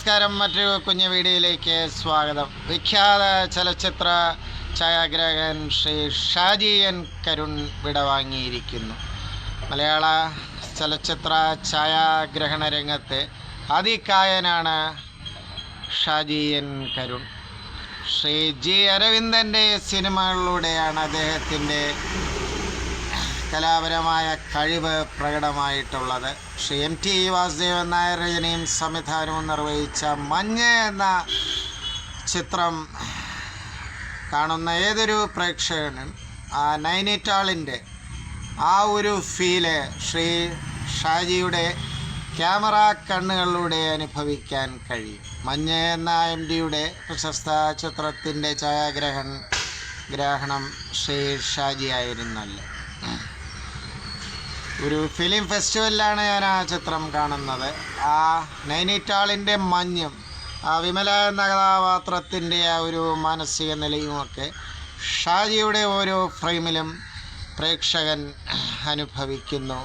നമസ്കാരം. മറ്റൊരു കുഞ്ഞു വീഡിയോയിലേക്ക് സ്വാഗതം. വിഖ്യാത ചലച്ചിത്ര ഛായാഗ്രാഹകൻ ശ്രീ ഷാജി എൻ കരുൺ വിടവാങ്ങിയിരിക്കുന്നു. മലയാള ചലച്ചിത്ര ഛായാഗ്രഹണ രംഗത്തെ അതികായനാണ് ഷാജി എൻ കരുൺ. ശ്രീ ജി അരവിന്ദൻ്റെ സിനിമകളിലൂടെയാണ് അദ്ദേഹത്തിൻ്റെ കലാപരമായ കഴിവ് പ്രകടമായിട്ടുള്ളത്. ശ്രീ MT വാസുദേവൻ നായർ രചനയും സംവിധാനവും നിർവഹിച്ച മഞ്ഞ് എന്ന ചിത്രം കാണുന്ന ഏതൊരു പ്രേക്ഷകനും ആ നൈനിറ്റാളിൻ്റെ ആ ഒരു ഫീല് ശ്രീ ഷാജിയുടെ ക്യാമറ കണ്ണുകളിലൂടെ അനുഭവിക്കാൻ കഴിയും. മഞ്ഞ് എന്ന MTയുടെ പ്രശസ്ത ചിത്രത്തിൻ്റെ ഛായാഗ്രഹണം ശ്രീ ഷാജി ആയിരുന്നല്ലോ. ഒരു ഫിലിം ഫെസ്റ്റിവലിലാണ് ഞാൻ ആ ചിത്രം കാണുന്നത്. ആ നൈനിറ്റാളിൻ്റെ മഞ്ഞും ആ വിമല എന്ന കഥാപാത്രത്തിൻ്റെ ആ ഒരു മാനസിക നിലയുമൊക്കെ ഷാജിയുടെ ഓരോ ഫ്രെയിമിലും പ്രേക്ഷകൻ അനുഭവിക്കുന്നു.